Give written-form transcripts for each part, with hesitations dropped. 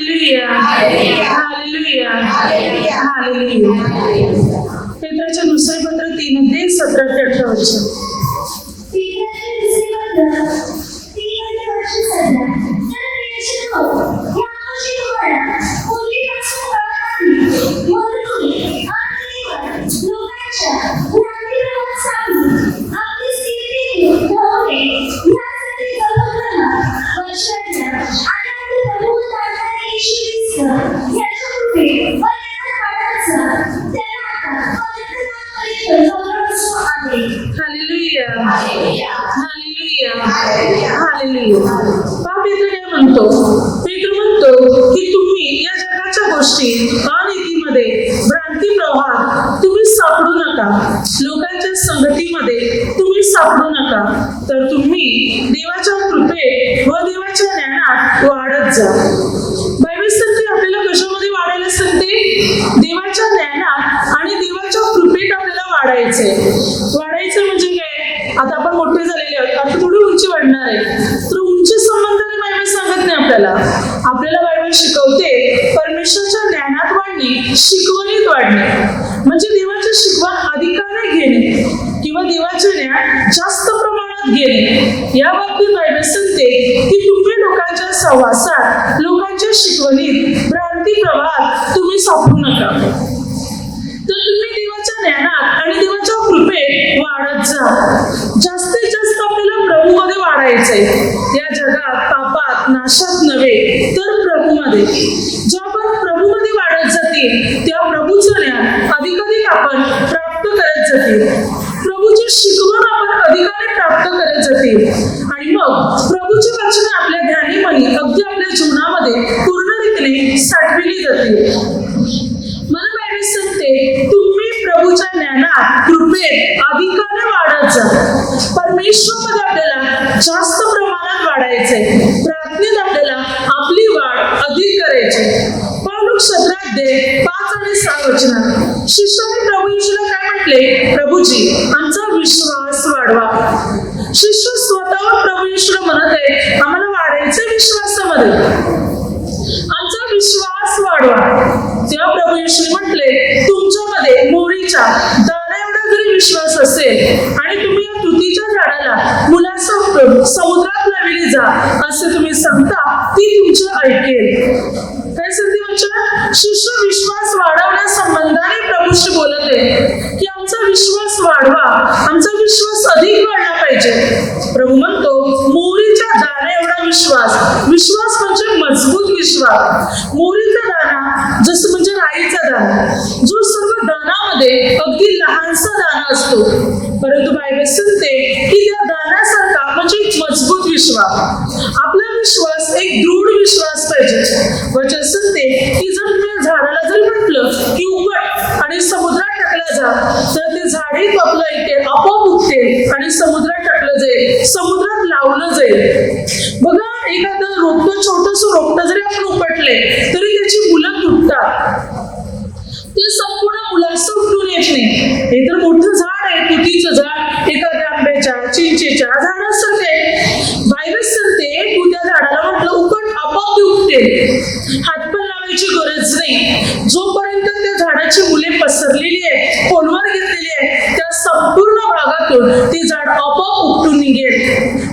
Hallelujah, hallelujah, hallelujah. पेत्राचे दुसरे पत्र 3:17-18. पेत्र काय म्हणतो? पेत्र म्हणतो की तुम्ही या जगाच्या गोष्टी अनितीमध्ये, भ्रांती प्रवाहात तुम्ही सापडू नका, लोकांच्या संगतीमध्ये तुम्ही सापडू नका, तर तुम्ही देवाच्या कृपेत व देवाच्या ज्ञानात वाढत जा. बायबल सांगते आपल्याला कशामध्ये वाढायला सांगते? देवाच्या ज्ञानात आणि देवाच्या कृपेत आपल्याला वाढायचंय. वाढायचं म्हणजे काय? आता आपण मोठे झालेले आहोत, आता थोडी उंची वाढणार आहे, तर उंची संबंधाने बायबल सांगत नाही आपल्याला. आपल्याला बायबल शिकवते परमेश्वराच्या ज्ञानात वाढणे, शिकवणीत वाढणे, म्हणजे देवाची शिकवण अधिकाने घेणे किंवा देवाचे ज्ञान जास्त प्रमाणात घेणे. या बाबतीत बायबल सांगते की तुम्ही लोकांच्या सहवासात, लोकांच्या शिकवणीत, भ्रांती प्रवाहात तुम्ही सापडू नका, तर तुम्ही देवाच्या ज्ञानात आणि देवाच्या कृपेत वाढत जा. जास्तीत जास्त आपल्याला प्रभूमध्ये वाढायचंय. या जगात पापात, नाशात नव्हे, तर प्रभूमध्ये. जेव्हा आपण प्रभूमध्ये वाढत जातील तेव्हा प्रभूचं ज्ञान अधिकाधिक आपण प्राप्त करत जातील, प्रभूची शिकवण आपण अधिकाधिक प्राप्त करत जातील, आणि मग प्रभूची वचने आपल्या ध्यानीमनी अगदी आपल्या जीवनामध्ये पूर्ण रीतीने साठविली जातील. मला बायबल सांगते तुम्ही प्रभूच्या ज्ञानात, कृपेत अधिकाने वाढत जा. परमेश्वरामध्ये आपल्याला जास्त प्रमाणात वाढायचंय. प्रार्थनेत आपल्याला आपली वाढ अधिक करायची. पौलुस 17:5-6 शिष्याने प्रभू येशूला काय म्हटले? प्रभूजी आमचा विश्वास वाढवा. शिष्य स्वतःवर प्रभू येशूला म्हणत आहे आम्हाला वाढायचं विश्वासामध्ये, आमचा विश्वास वाढवा. तेव्हा प्रभू येशूने म्हटले तुमच्यामध्ये मोहरीच्या दाण्या एवढा जरी विश्वास असेल आणि तुम्ही या तुतीच्या झाडाला मुलासकट समुद्रात लाविले जा असे तुम्ही सांगता, ती तुमचे ऐकेल. काय सांगते वचन? शिष्य विश्वास वाढवण्यासंबंधाने प्रभूशी बोलत आहे की आमचा विश्वास वाढवा, आमचा विश्वास अधिक वाढला पाहिजे. प्रभू म्हणतो मोहरीच्या दाण्या एवढा विश्वास. विश्वास म्हणजे मजबूत विश्वास. मोहरीचा दाणा जसं म्हणजे राईचा दाणा, जो सर्व दाण्यामध्ये अगदी लहानसा दाणा असतो, परंतु बायबल सांगते की त्या दाण्यासारखा म्हणजे मजबूत विश्वास. आपला विश्वास एक दृढ विश्वास पाहिजे. वचन सांगते की जर तुम्ही झाडाला जरी म्हटलं की उघड आणि समुद्रात टाकला जा, तर ते झाडही आपलं ऐकेल, आपोआप उगते आणि समुद्रात टाकलं जाईल, समुद्रात लावलं जाईल. बघा एखादं रोपटं, छोटंसं रोपटं जरी आपण उपटले तरी त्याची मुलं तुटतात, ते संपूर्ण मुलांचं उठून येत नाही. हे तर मोठं झाड आहे, तुतीचं झाड, एखाद्या आंब्याच्या, चिंचेच्या झाडासारखं आहे. बायबल सांगते तू त्या झाडाला म्हटलं उकट, आपोआप ते उठते, हातपाय लावायची गरज नाही. जोपर्यंत त्या झाडाची मुले पसरलेली आहे, खोलवर घेतलेली आहे, त्या संपूर्ण भागातून ते झाड आपोआप उपटून निघेल.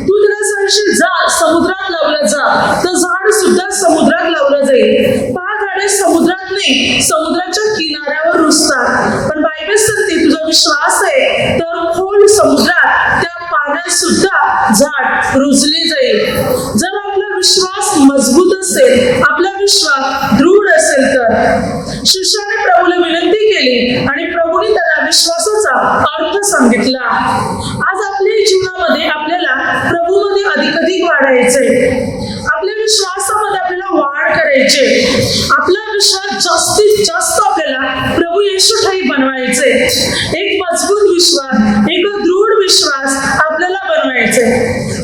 तू त्याला सांगशील जा समुद्रात लावलं जा, तर झाड सुद्धा समुद्रात लावलं जाईल. 5 झाडे समुद्रात नाही, समुद्राच्या किनाऱ्यावर रुजतात. पण बायबल सांगते तुझा विश्वास आहे तर खोल समुद्रात त्या पाण्यात सुद्धा झाड रुजले जाईल. जर आपला विश्वास मजबूत असेल, आपला विश्वास दृढ असेल, तर शिष्याने प्रभूला विनंती केली आणि प्रभूने त्याला विश्वासाचा अर्थ सांगितला. आज आपल्या जीवनामध्ये आपल्याला प्रभूमध्ये अधिकाधिक वाढायचंय. आपल्या विश्वासामध्ये आपल्याला वाढ करायची. आपला विश्वास जास्तीत जास्त आपल्याला प्रभू येशू ठाई बनवायचे. एक मजबूत विश्वास, एक दृढ विश्वास आपल्याला बनवायचे.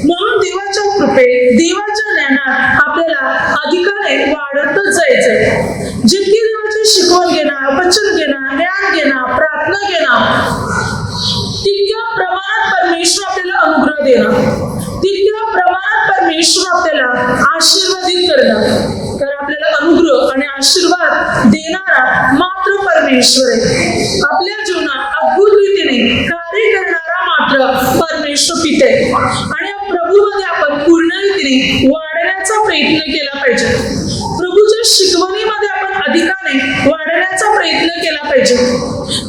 म्हणून देवाच्या कृपेत, देवाच्या ज्ञानात आपल्याला अधिकाने वाढतच जायचंय. जितकी देवाची शिकवण घेणार, वचन घेणार, ज्ञान घेणार, प्रार्थना घेणार, तितक्या प्रमाणात परमेश्वर आपल्याला अनुग्रह देणार, तितक्या प्रमाणात परमेश्वर आपल्याला आशीर्वादित करणार. तर आपल्याला अनुग्रह ईश्वर आहे. आपल्या जीवनात अद्भुत रीतीने कार्य करणारा मात्र परमेश्वर पिता आहे. आणि या प्रभूमध्ये आपण पूर्ण रीतीने वाढण्याचा प्रयत्न केला पाहिजे. प्रभूच्या शिकवणीमध्ये आपण अधिकाने वाढण्याचा प्रयत्न केला पाहिजे.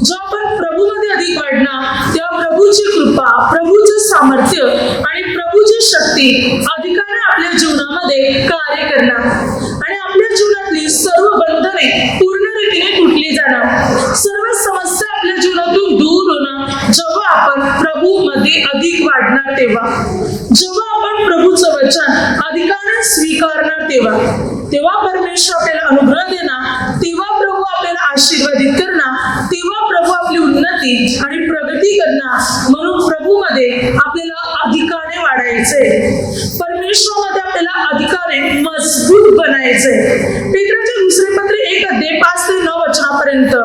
जो आपण प्रभूमध्ये अधिक वाढणार तेव्हा प्रभूची कृपा, प्रभूचे सामर्थ्य आणि प्रभूची शक्ती अधिकाने आपल्या जीवनामध्ये कार्य करणार आणि आपल्या जीवनातली सर्व बंधने पूर्ण रीतीने तुटली जाणार. सर्व समस्या आपल्या जीवनातून दूर होणार जेव्हा आपण प्रभूमध्ये अधिक वाढणार तेव्हा. जेव्हा आपण प्रभूचं वचन अधिकाने स्वीकारणार तेव्हा परमेश्वर आपल्याला अनुग्रह देणार, तेव्हा प्रभू आपल्याला आशीर्वादित करणार, तेव्हा प्रभू आपली उन्नती आणि प्रगती करणार. म्हणून प्रभूमध्ये आपल्याला अधिकाने वाढायचंय. परमेश्वरामध्ये आपल्याला अधिकाने मजबूत बनायचंय. पेत्राचे दुसरे पत्र 1:5-9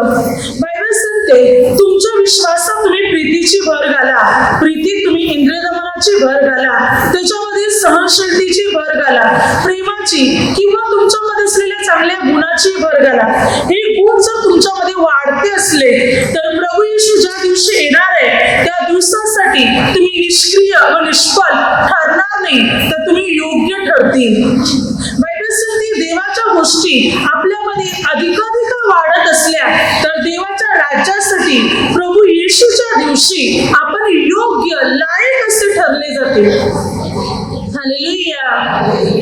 बायबल सांगते, तुमच्या विश्वासात तुम्ही प्रीतीची भर घाला, प्रीतीत तुम्ही इंद्रियदमनाची भर घाला, त्याच्यामध्ये सहनशीलतेची भर घाला, प्रेमाची किंवा तुमच्यामध्ये असलेल्या चांगल्या गुणाची भर घाला. हे गुण जर तुमच्यामध्ये वाढते असले तर प्रभू येशू ज्या दिवशी येणार आहे त्या दिवसासाठी तुम्ही निष्क्रिय व निष्फळ ठरणार नाही, तर तुम्ही योग्य ठरतील. बायबल सांगते, देवाच्या गोष्टी आपल्यामध्ये अधिकाधिक वाढत असल्या तर देवाच्या राज्यासाठी प्रभू येशूच्या दिवशी आपण योग्य, लायक असे ठरले जाते. हालेलुया.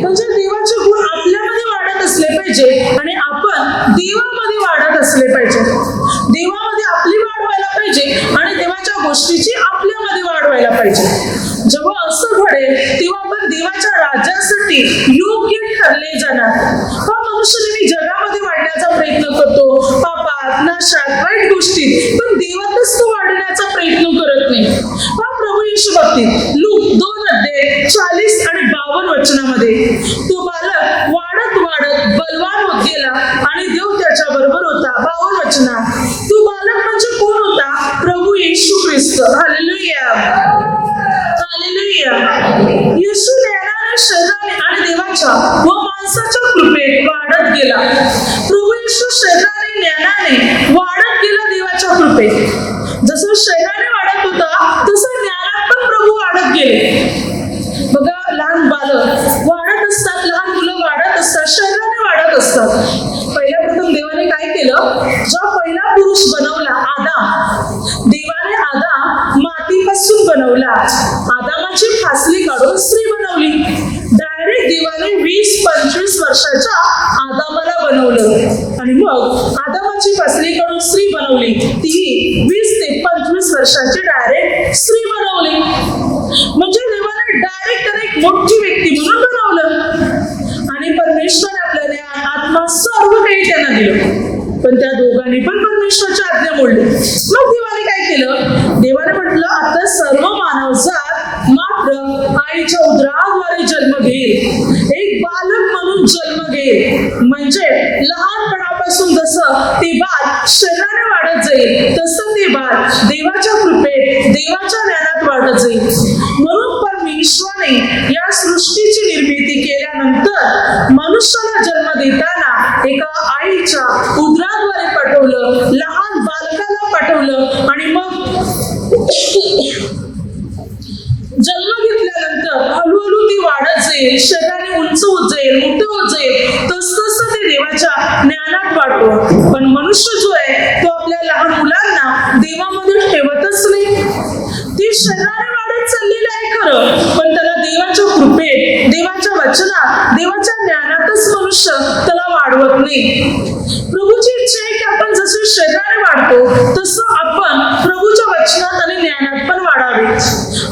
म्हणजे देवाचे गुण आपल्यामध्ये वाढत असले पाहिजे आणि आपण देवामध्ये वाढत असले पाहिजे. देवामध्ये आपली वाढ व्हायला पाहिजे आणि देवाच्या गोष्टीची आपल्यामध्ये वाढ व्हायला पाहिजे. जेव्हा असं घडेल तेव्हा आपण देवाच्या राज्यासाठी योग्य ठरले जाणार. हा मनुष्य नेहमी जगामध्ये वाढण्याचा प्रयत्न करतो, पापात, नाशात, वाईट गोष्टीत, पण देवातच तो वाढण्याचा प्रयत्न करत नाही. हा प्रभू येशू बाबतीत लूक 2:40 आणि 52 तो बालक वाढत वाढत बलवान होत गेला आणि देव त्याच्या बरोबर होता. 52 तो बालक म्हणजे कोण होता? प्रभू येशू ख्रिस्त. Hallelujah, hallelujah. येशू ज्ञानाने, शरीराने आणि देवाच्या व माणसाच्या कृपेत वाढत गेला. प्रभू येशू शरीराने, ज्ञानाने वाढत गेला देवाच्या कृपेत. जसं शरीराने वाढत होता तसं ज्ञानात पण प्रभू वाढत गेले. बघा, लहान बालक वाढत असतात, लहान मुलं वाढत असतात, शरीराने वाढत असतात. पहिल्या प्रथम देवाने काय केलं? जो पहिला पुरुष बनवला आदाम, देवाने आदाम मातीपासून बनवला. आदामाची फासली काढून स्त्री बनवली. डायरेक्ट देवाने 20-25 वर्षाच्या आदामाला बनवलं आणि मग आदामाची फासली काढून स्त्री बनवली. ती 20 ते 25 वर्षाची डायरेक्ट स्त्री बनवली. म्हणजे देवाने डायरेक्ट त्याने एक मोठी व्यक्ती म्हणून बनवलं आणि परमेश्वर आपल्याला आत्मा सर्व काही त्यांना दिलं. पण त्या दोघांनी पण परमेश्वराची आज्ञा मोडली. मग देवाने काय केलं? देवाने म्हटलं, आता सर्व मानवजात मात्र आईच्या उदराद्वारे जन्म घेईल, एक बालक म्हणून जन्म घेईल. म्हणजे लहानपणापासून जसं ते बाल शरीराने वाढत जाईल तसं ते बाल देवाच्या कृपेत, देवाच्या ज्ञानात वाढत जाईल. म्हणून परमेश्वराने या सृष्टीची निर्मिती केल्यानंतर मनुष्याला जन्म देताना एका आईच्या उदराद्वारे पाठवलं, लहान बालकाला पाठवलं आणि मग जन्म घेतल्यानंतर हळूहळू ती वाढत जाईल, शरीराने उंच होत जाईल, मोठं होत जाईल, तसं ते देवाच्या ज्ञानात वाढतो. पण मनुष्य जो आहे तो आपल्या लहान मुलांना देवामध्ये ठेवतच नाही. ती शरीराने वाढत चाललेली आहे खरं, पण त्याला देवाच्या कृपेत, देवाच्या वचनात, देवाच्या ज्ञानातच मनुष्य त्याला वाढवत नाही. प्रभूची इच्छा आहे की आपण जसे शरीराने वाढतो तसं आपण प्रभूच्या वचनात आणि ज्ञानात पण वाढावे.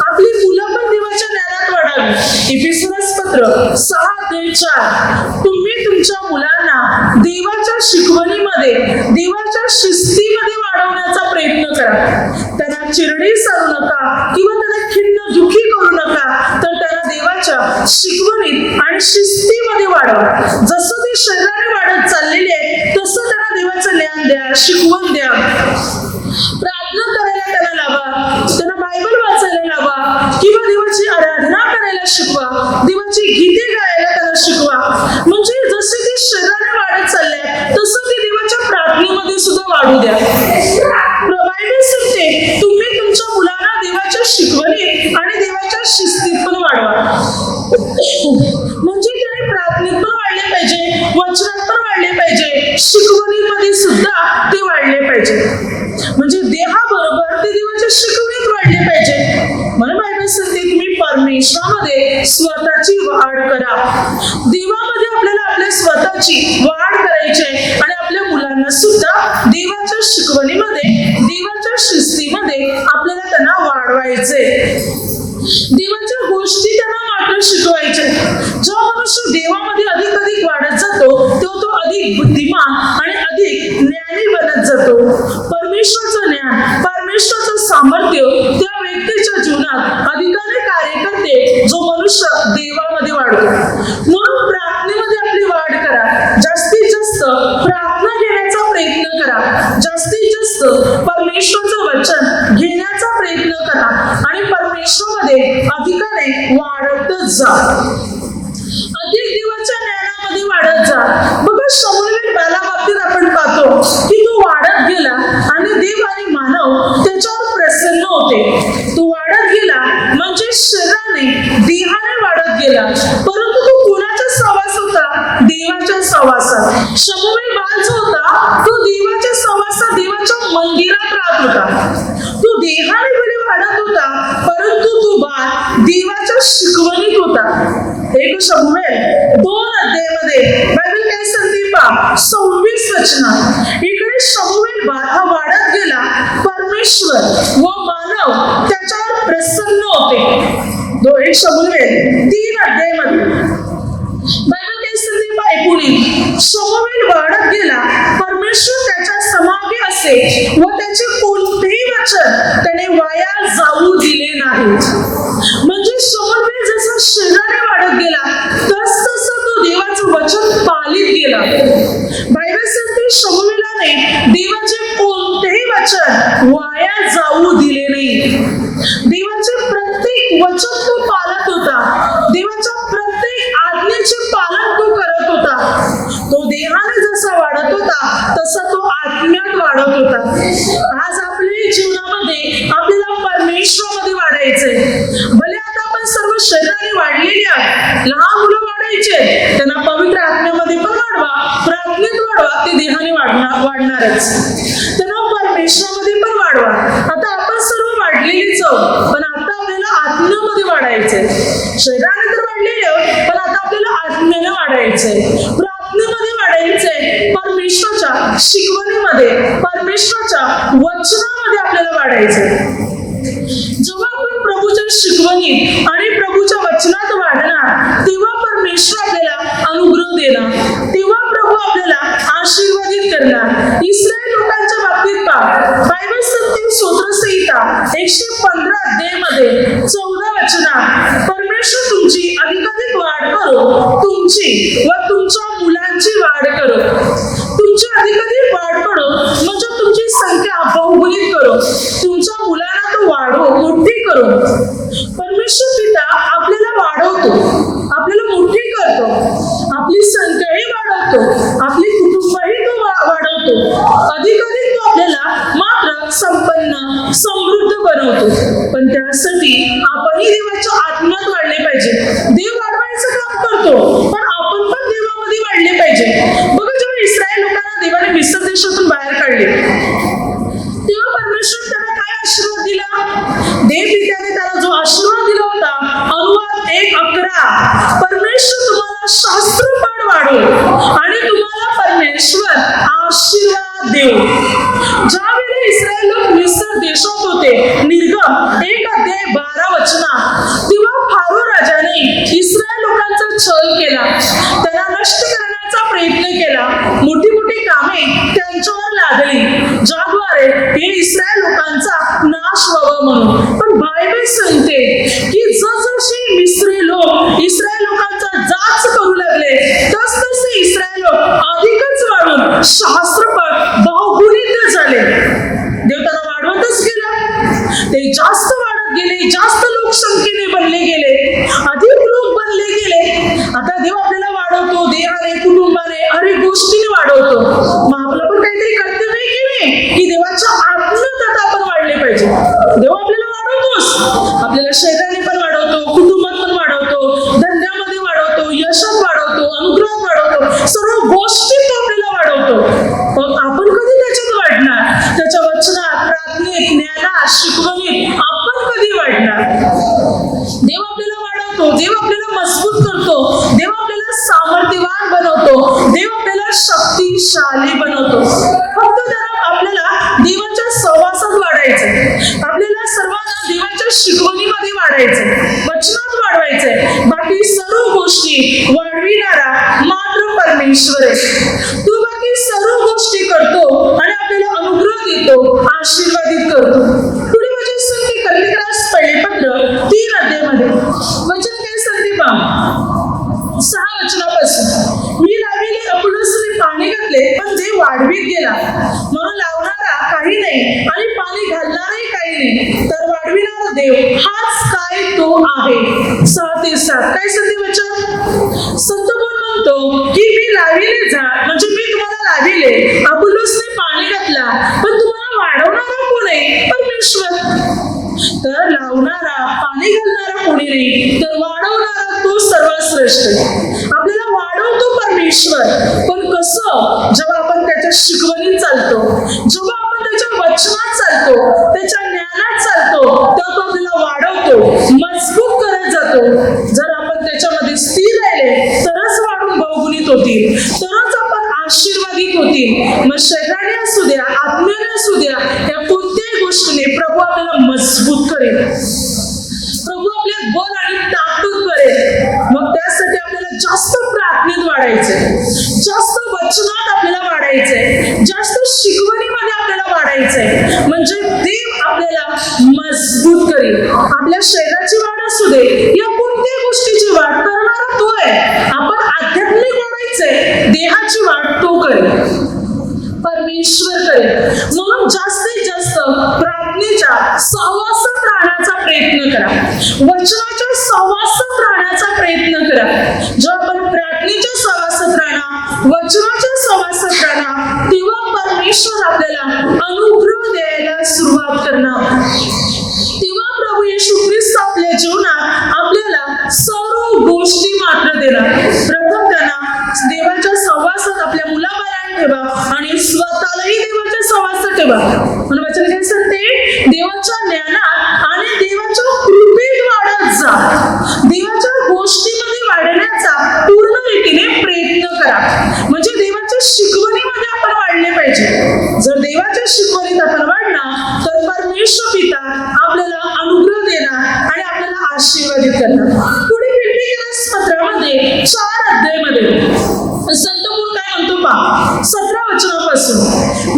आपली मुलं पण देवाच्या ज्ञानात वाढावी. इफिसियन्स पत्र 6:4 तुम्ही तुमच्या मुलांना देवाच्या शिकवणीमध्ये, देवाच्या शिस्तीमध्ये वाढवण्याचा प्रयत्न करा. त्यांना चिरडी सारू नका किंवा त्यांना खिन्न दुखी करू नका, तर त्यांना देवाच्या शिकवणीत आणि शिस्तीमध्ये वाढवा. जसं ते शरीराने वाढत चाललेले आहे तसं त्यांना देवाचं ज्ञान द्या, शिकवण द्या. प्रार्थना करायला त्यांना लावा, त्यांना बायबल वाचायला लावा किंवा देवाची आराधना करायला शिकवा, देवाची गीते गायला त्यांना शिकवा. म्हणजे जसे ते शरीराने वाढत चालले तसं ते देवाच्या प्रार्थनेमध्ये सुद्धा वाढू द्या. म्हणजे त्याने प्रार्थनेत पण वाढले पाहिजे, वचनात पण वाढले पाहिजे, शिकवणीमध्ये सुद्धा ते वाढले पाहिजे. म्हणजे देहाबरोबर ते देवाच्या शिकवणीत वाढले पाहिजे. म्हणून बायबल सांगते तुम्ही परमेश्वरामध्ये स्वतःची वाढ करा. देवामध्ये आपल्याला आपल्या स्वतःची वाढ करायची आहे आणि आपल्या मुलांना सुद्धा देवाच्या शिकवणीमध्ये, देवाच्या शिस्तीमध्ये आपल्याला त्यांना वाढवायचे. देवाच्या गोष्टी त्यांना मात्र शिकवायच्या. जो मनुष्य देवामध्ये अधिक वाढत जातो तो अधिक बुद्धिमान आणि अधिक ज्ञानी बनत जातो. परमेश्वराचं ज्ञान, परमेश्वराचं सामर्थ्य त्या व्यक्तीच्या जीवनात अधिकाने कार्य करते जो मनुष्य देवामध्ये वाढतो. म्हणून प्रार्थनेमध्ये आपली वाढ करा. जास्तीत जास्त प्रार्थना घेण्याचा प्रयत्न करा. जास्तीत जास्त परमेश्वराचं वचन घेण्याचा प्रयत्न करा आणि परमेश्वरामध्ये अधिकाने वाढतच जा. अधिक देवाच्या ज्ञानामध्ये वाढत जा. बघा शमूएल बाळाबाबतीत आपण पाहतो की तो वाढत गेला आणि देव आणि मानव त्याच्यावर प्रसन्न होते. तो वाढत गेला म्हणजे शरीराने, देहाने वाढत गेला, परंतु तो कोणाच्या सहवास होता? देवाच्या सहवासात. शमूएल बाळ जो होता तो देवाच्या सहवासात, देवाच्या मंदिरात राहत होता. तो देहाने भले वाढत होता परंतु तो बाळ देवाच्या शिकवणीत होता. एक शमूएल 2 अध्यायामध्ये बायबल काय सांगते पहा, 26 वचनात. इकडे शमूएल बाळ हा वाढत गेला, परमेश्वर व मानव त्याच्यावर प्रसन्न होते. एक शमूएल 3 अध्यायामध्ये बायबल काय सांगते पहा, 19. शमूएल वाढत गेला, परमेश्वर त्याच्या समागे असे व त्याचे कोणतेही वचन त्याने वाया जाऊ दिले नाही. म्हणजे शमूएल जसा शरीराने वाढत गेला तस तो देवाचं वचन पालित गेला. बायबल सांगते शमूएलाने देवाचे कोणतेही वचन वाया जाऊ दिले नाही. देवाचे प्रत्येक वचन तो पाळत होता. देवाच्या प्रत्येक आज्ञेचे पालन तो करत होता. तो देहाने जसा वाढत होता तसा तो आत्म्यात वाढत होता. आज आपल्या जीवनामध्ये आपल्याला परमेश्वरामध्ये वाढायचंय. भले आता आपण सर्व शरीराने वाढलेली आहोत. लहान मुलं वाढायचे, त्यांना पवित्र आत्म्यामध्ये पण वाढवा, प्रार्थनेत वाढवा, ते देहाने वाढणारच. त्यांना परमेश्वरामध्ये पण वाढवा. आता आपण सर्व वाढलेलीच आहोत, पण आता आपल्याला आत्म्यामध्ये वाढायचंय. शरीराने तर वाढलेले आहोत, पण आता आपल्याला आत्म्याने वाढायचंय, प्रार्थनेमध्ये वाढायचंय, परमेश्वराच्या शिकवणीमध्ये, परमेश्वराच्या वचनामध्ये आपल्याला वाढायचंय. जेव्हा आपण प्रभूच्या शिकवणीत आणि प्रभूच्या वचनात वाढणार तेव्हा परमेश्वर आपल्याला अनुग्रह देणार, तेव्हा प्रभू आपल्याला आशीर्वादित करणार. इस्रायल लोकांच्या बाबतीत पहा, बायबल सांगते स्तोत्रसंहिता 115 अध्यायामध्ये 14 वचनात, परमेश्वर तुमची अधिकाधिक वाढ करो, तुमची व तुमच्या मुलांची वाढ करो. तुमची अधिकाधिक वाढ करो म्हणजे तुमची संख्या बहुगुणित करो, तुमच्या मुलांना तो वाढो, मोठी करो. परमेश्वर पिता आपल्याला वाढवतो, आपल्याला मोठी करतो, आपली संख्याही वाढवतो, आपली कुटुंबही तो वाढवतो, अधिकाधिक तो आपल्याला मात्र संपन्न, समृद्ध बनवतो. पण त्यासाठी आपणही देवाच्या आत्म्यात वाढले पाहिजे. देव वाढवायचं काम करतो, पण आपण पण देवामध्ये वाढले पाहिजे. बघा, जेव्हा इस्रायल लोकांना देवाने मिस्र देशातून बाहेर काढले तेव्हा परमेश्वर त्यांना काय आशीर्वाद दिला? देव पित्याने त्याला जो आशीर्वाद दिला होता, अनुवाद 1:11, परमेश्वर तुम्हाला शास्त्रपाठ वाढवो आणि तुम्हाला परमेश्वर आशीर्वाद देऊ. ज्यावेळी इस्रायल लोक मिस्र देशात होते, निर्गम 1:12 वचनात, तेव्हा फारो राजाने इस्रायल लोकांचा छळ केला, त्यांना नष्ट करण्याचा प्रयत्न केला. मोठी मोठी कामे त्यांच्यावर लादली, ज्याद्वारे हे इस्रायल लोकांचा नाश व्हावा म्हणून. पण बायबल सांगते की जसजसे मिस्री लोक इस्रायल लोकांचा जाच करू लागले तसतसे इस्रायल लोक अधिकच वाढून शास्त्रपाठ बहुगुणित झाले. देव त्यांना वाढवतच गेला, ते जास्त वाढत गेले, जास्त लोकसंख्येने बनले गेले, अधिक लोक बनले गेले. आता देव आपल्याला वाढवतो, देहाने, कुटुंबाने, अनेक गोष्टीने वाढवतो. मग आपलं पण काहीतरी कर्तव्य आहे की नाही, की देवाच्या आत्म्यात आता आपण वाढले पाहिजे. देव आपल्याला वाढवतोच, आपल्याला शरीराने पण वाढवतो, कुटुंबात पण वाढवतो, धंद्यामध्ये वाढवतो, गोष्टीत तो आपल्याला वाढवतो. मग आपण कधी त्याच्यात वाढणार? त्याच्या वचनात, प्रार्थनेत, ज्ञानात, शिकवणीत आपण कधी वाढणार? देव आपल्याला वाढवतो, देव आपल्याला मजबूत करतो, देव आपल्याला सामर्थ्यवान बनवतो, देव आपल्याला शक्तिशाली बनवतो. फक्त आपल्याला देवाच्या सहवासात वाढायचं, आपल्याला सर्वांना देवाच्या शिकवणीमध्ये वाढायचं, वचनात वाढवायचंय. बाकी सर्व गोष्टी वाढविणारा मात्र परमेश्वर आहे. तू बाकी सर्व गोष्टी करतो आणि आपल्याला अनुग्रह देतो, आशीर्वादित करतो. पुढे वचन सांगते कलिकरास पहिले पत्र 3 अध्यायामध्ये वचन काय सांगते पहा 6 वचनापासून. मी लाविले, अपुल्लोसने पाणी घातले, पण देव वाढवीत गेला. म्हणून लावणारा काही नाही आणि पाणी घालणारही काही नाही, तर वाढविणारा देव हाच काय तो आहे. 6 ते 7 काय सांगते वचन? संत पौल म्हणतो की मी लाविले झाड, म्हणजे मी तुम्हाला लाविले, अपुल्लोसने पाणी घातला, पण तुम्हाला वाढवणारा कोण आहे? परमेश्वर. तर लावणारा, पाणी घालणारा कोणी नाही, तर वाढवणारा तो सर्वश्रेष्ठ. आपल्याला वाढवतो परमेश्वर, पण कसं? जेव्हा आपण त्याच्या शिकवणीत चालतो, जेव्हा आपण त्याच्या वचनात चालतो, त्याच्या ज्ञानात चालतो, तेव्हा तो आपल्याला वाढवतो, मजबूत करत जातो. जर आपण त्याच्यामध्ये स्थिर राहिले तरच वाढून बहुगुणित होतील, तरच आपण आशीर्वादित होतील. मग शरीराने असू द्या, आत्म्याने असू द्या, या कोणत्याही गोष्टीने प्रभू आपल्याला मजबूत करेल, प्रभू आपल्या बल आणि ताकद करेल. मग त्यासाठी आपल्याला जास्त प्रार्थनेत वाढायचंय, जास्त वचनात आपल्याला वाढायचंय, जास्त शिकवणीमध्ये आपल्याला वाढायचंय, म्हणजे देव आपल्याला मजबूत करेल. आपल्या शरीराची वाढ असू दे, या कोणत्याही गोष्टीची वाढ करणारा तो आहे. आपण आध्यात्मिक वाढायचंय, देहाची वाढ तो करेल, परमेश्वर करेल. म्हणून जास्तीत जास्त प्रार्थनेच्या सहवासात राहण्याचा प्रयत्न करा, वचनाच्या सहवासात राहण्याचा प्रयत्न करा. जेव्हा आपण प्रार्थनेच्या सहवासात राहणार, वचनाच्या सहवासात राहणार, तेव्हा परमेश्वर आपल्याला अनुग्रह द्यायला सुरुवात करणार. तेव्हा प्रभू येशू ख्रिस्त आपल्या जीवनात आपल्याला सर्व गोष्टी मात्र देणार. प्रथम त्यांना देवाच्या सहवासात आपल्या मुलाबाळांना ठेवा आणि स्वतःलाही देवाच्या सहवासात ठेवा. म्हणून वचन काय सांगते? देवाच्या ज्ञानात आणि देवाच्या कृपेत वाढत जा. देवाच्या गोष्टीमध्ये वाढण्याचा पूर्ण रीतीने प्रयत्न करा. म्हणजे देवाच्या शिकवणीमध्ये आपण वाढले पाहिजे. जर देवाच्या शिकवणीत आपण वाढणार तर परमेश्वर पिता आपल्याला अनुग्रह देणार आणि आपल्याला आशीर्वादित करणार. पुढे फिलिप्पियस पत्रामध्ये 4 अध्यायामध्ये संत पौल काय म्हणतो पहा 17 वचनापासून.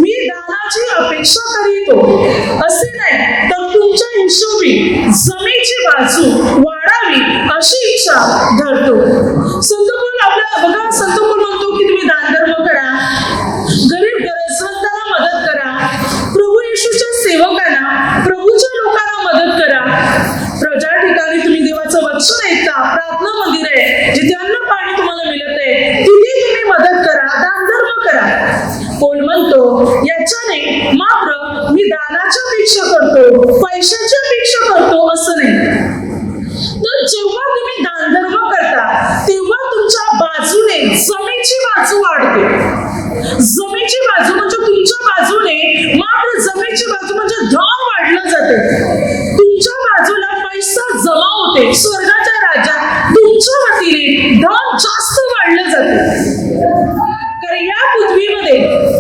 मी दानाची अपेक्षा करीतो असे नाही, तर तुमच्या हिशोबी जमेची बाजू वाढावी अशी इच्छा धरतो. संत पौल आपल्याला बघा, संत पौल म्हणतो की तुम्ही दानधर्म करा, गरीब गरजवंतांना मदत करा, प्रभू येशूच्या सेवकांना, प्रभूच्या लोकांना मदत करा. ज्या ठिकाणी तुम्ही देवाचं वचन ऐकता, प्रार्थना मंदिर आहे, जिथे अन्न पाणी तुम्हाला मिळत आहे, तिथे तुम्ही मदत करा, दानधर्म करा. पौल म्हणतो याच्याने मात्र मी दानाच्या अपेक्षा करतो, पैशाची अपेक्षा करतो असं नाही. तर जेव्हा तुम्ही दानधर्म करता तेव्हा तुमच्या बाजूने जमेची बाजू वाढते. जमेची बाजू म्हणजे तुमच्या बाजूने मात्र जमेची बाजू म्हणजे धन वाढलं जाते. तुमच्या बाजूला पैसा जमा होते. स्वर्गाच्या राज्यात तुमच्या वतीने धन जास्त वाढलं जाते. कारण या पृथ्वीमध्ये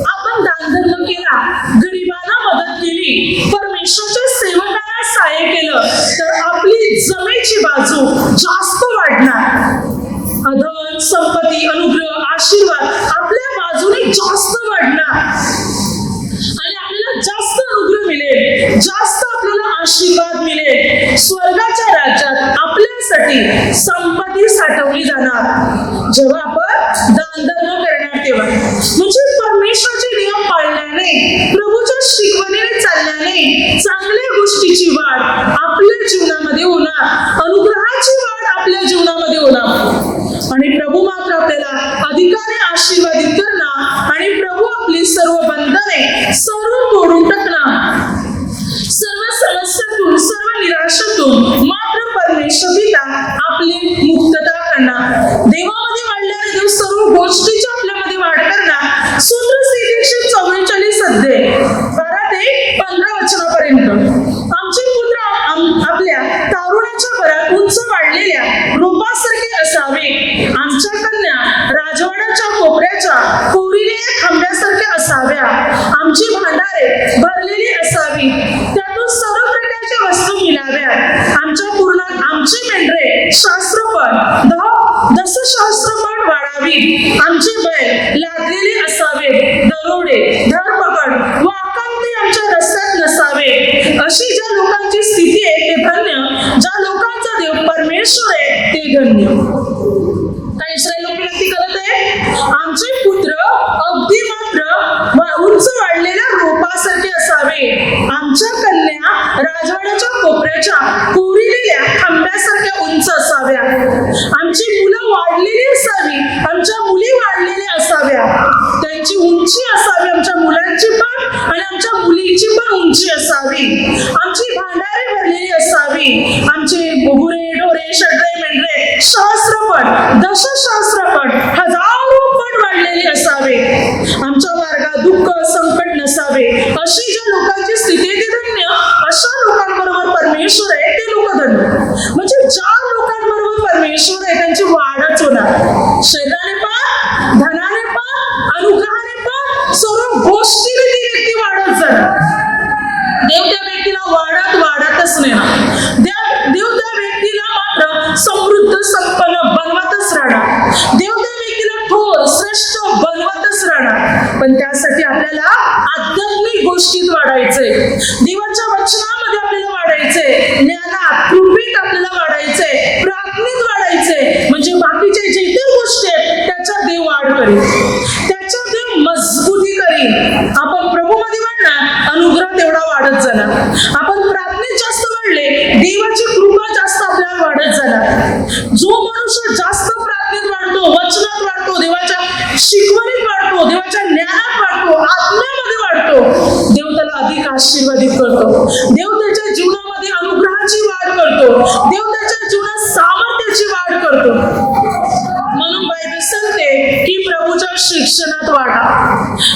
आपण दानधर्म केला, गरिबांना मदत केली, परमेश्वराच्या सेवकांना सहाय्य केलं तर आपली जमेची बाजू जास्त वाढणार. धन, संपत्ती, अनुग्रह, आशीर्वाद आपल्या बाजूने जास्त वाढणार आणि आपल्याला जास्त अनुग्रह मिळेल, जास्त आपल्याला आशीर्वाद मिळेल. स्वर्गाच्या राज्यात आपल्यासाठी संपत्ती साठवली जाणार जेव्हा आपण दानधर्म करणार तेव्हा. म्हणजे परमेश्वराचे नियम पाळल्याने, प्रभूच्या शिकवणीने चालल्याने चांगल्या गोष्टीची वाढ आपल्या जीवनामध्ये होणार, अनुग्रहाची वाढ आपल्या जीवनामध्ये होणार आणि प्रभू मात्र आपल्याला अधिकाने आशीर्वादित करणार आणि प्रभू आपली सर्व बंधने सर्व तोडून टाकणार. सर्व समस्यातून, सर्व निराशातून मात्र परमेश्वर पिता आपली मुक्तता करणार. देवामध्ये वाढल्याने देव सर्व गोष्टीच्या आपल्यामध्ये वाढलेल्या रोपासारखे असावे. आमच्या कन्या राजवाड्याच्या कोपऱ्याच्या कोरिलेल्या खांब्यासारख्या असाव्या. आमची भांडारे भरलेली असावी, त्यातून सर्व प्रकारच्या वस्तू मिळाव्यात. आमची मेंढरे शास्त्रपट दशशास्त्रपट वाढावी. आमचे बैल लादलेले असावे. दरोडे धरपकड व आकांती आमच्या रस्त्यात नसावे. अशी ज्या लोकांची स्थिती आहे ते धन्य, ज्या लोकांचा देव परमेश्वर आहे ते धन्य. काय इस्रायल लोक विनंती करत आहे? आमचे पुत्र अगदी मात्र उंच वाढलेल्या रोपासारखे असावे. आमच्या कन्या राजवाड्याच्या कोपऱ्याच्या कोरिलेल्या खांब्यासारख्या उंच असाव्या. आमची मुलं वाढलेली असावी. आमच्या मुली वाढलेल्या असाव्या. त्यांची उंची असावी, आमच्या मुलांची पण आणि आमच्या मुलीची पण उंची असावी. आमची भांडारे भरलेली असावी. आमचे गुरे ढोरे षड्रे मेंढरे सहस्त्रपट दशसहस्त्रपट हजारो पट वाढलेले असावे. आमच्या मार्गात दुःख संकट नसावे. अशी ज्या लोकांची स्थिती ते धन्य, अशा लोकांबरोबर परमेश्वर आहे ते लोक धन्य. म्हणजे ज्या लोकांबरोबर परमेश्वर आहे त्यांची वाढच होणार. शरीराने पण, धनाने पण, अनुग्रहाने पण, सर्व गोष्टीने ती व्यक्ती वाढत जाणार. देव त्या व्यक्तीला वाढतच नेणार. देव त्या व्यक्तीला मात्र समृद्ध संपन्न बनवतच राहणार. देव त्या व्यक्तीला थोर श्रेष्ठ बनवतच राहणार. पण त्यासाठी आपल्याला आध्यात्मिक गोष्टीत वाढायचंय. देवाच्या वचनामध्ये आपल्याला वाढायचंय. ज्ञानात कृपेत आपल्याला वाढायचंय. प्रार्थनेत वाढायचंय. म्हणजे बाकीचे जे इतर गोष्टी आहेत त्याच्यात देव वाढ करेल, त्याच्यात देव मजबूती करेल. आपण प्रभूमध्ये वाढणार, अनुग्रह तेवढा वाढत जाणार. आपण प्रार्थनेत जास्त वाढले, देवाची कृपा जास्त आपल्याला वाढत जाणार. जो मनुष्य जास्त प्रार्थनेत वाढतो, वचनात वाढतो, देवाच्या शिकवणीत वाढतो, देवाच्या ज्ञानात वाढतो, आत्म्यामध्ये वाढतो, देव त्याला अधिक आशीर्वादित करतो. देव त्याच्या जीवनामध्ये अनुग्रहाची वाढ करतो. देव त्याच्या जीवनात सामर्थ्याची वाढ करतो. म्हणून बायबल सांगते की प्रभूच्या शिक्षणात वाढा,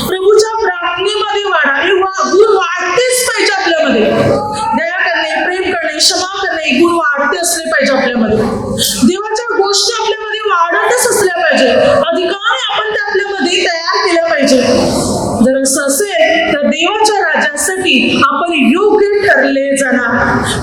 प्रभूच्या प्रार्थनेमध्ये वाढा. हे गुण वाढतेच पाहिजे आपल्यामध्ये. दया करणे, प्रेम करणे, क्षमा करणे, गुण वाढते असले पाहिजे आपल्यामध्ये. देवाच्या गोष्टी आपल्यामध्ये वाढतच असल्या पाहिजे. अधिकाने आपण त्या आपल्यामध्ये तयार केल्या पाहिजे. जर असं असेल तर देवाच्या राज्यासाठी आपण योग्य ठरले जाणार.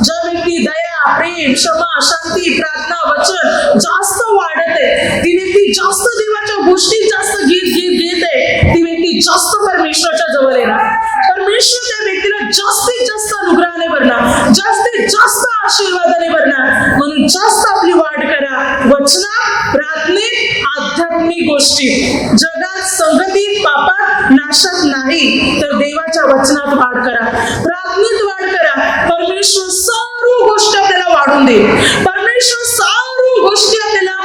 ज्या व्यक्ती दया, प्रेम, क्षमा, शांती, प्रार्थना, वचन जास्त वाढत आहे, ती व्यक्ती जास्त देवाच्या गोष्टी जास्त घेत आहे, ती व्यक्ती जास्त परमेश्वराच्या जवळ येणार. परमेश्वर त्या व्यक्तीला जास्तीत जास्त अनुग्रहाने भरणार, जास्तीत जास्त आशीर्वादाने भरणार. म्हणून जास्त आपली वाढ करा. वचनात, प्रार्थनेत, आध्यात्मिक गोष्टी. जगात, संगतीत, पापात, नाशात नाही, तर देवाच्या वचनात वाढ करा, प्रार्थनेत वाढ करा. परमेश्वर सर्व गोष्टी आपल्याला वाढून दे. परमेश्वर सर्व गोष्टी आपल्याला